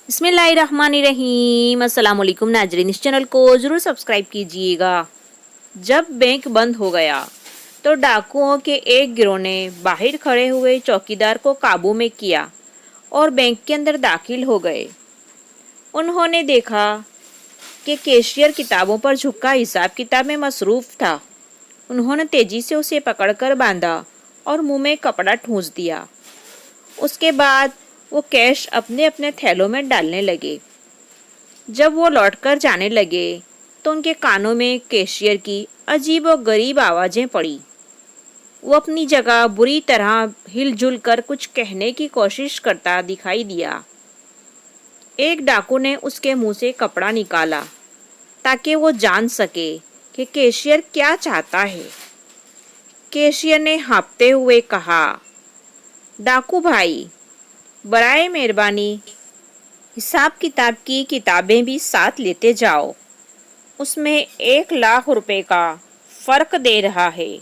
बिस्मिल्लाहिर्रहमानिर्रहीम। अस्सलाम वालेकुम नाजरीन, इस चैनल को ज़रूर सब्सक्राइब कीजिएगा। जब बैंक बंद हो गया तो डाकुओं के एक गिरोह ने बाहर खड़े हुए चौकीदार को काबू में किया और बैंक के अंदर दाखिल हो गए। उन्होंने देखा कि कैशियर किताबों पर झुका हिसाब किताब में मसरूफ़ था। उन्होंने तेज़ी से उसे पकड़कर बांधा और मुंह में कपड़ा ठूंस दिया। उसके बाद वो कैश अपने अपने थैलों में डालने लगे। जब वो लौटकर जाने लगे तो उनके कानों में कैशियर की अजीब और गरीब आवाज़ें पड़ी। वो अपनी जगह बुरी तरह हिलजुल कर कुछ कहने की कोशिश करता दिखाई दिया। एक डाकू ने उसके मुंह से कपड़ा निकाला ताकि वो जान सके कि कैशियर क्या चाहता है। कैशियर ने हाँफते हुए कहा, डाकू भाई, बराए मेहरबानी हिसाब किताब की किताबें भी साथ लेते जाओ। उसमें 1 लाख रुपए का फ़र्क दे रहा है।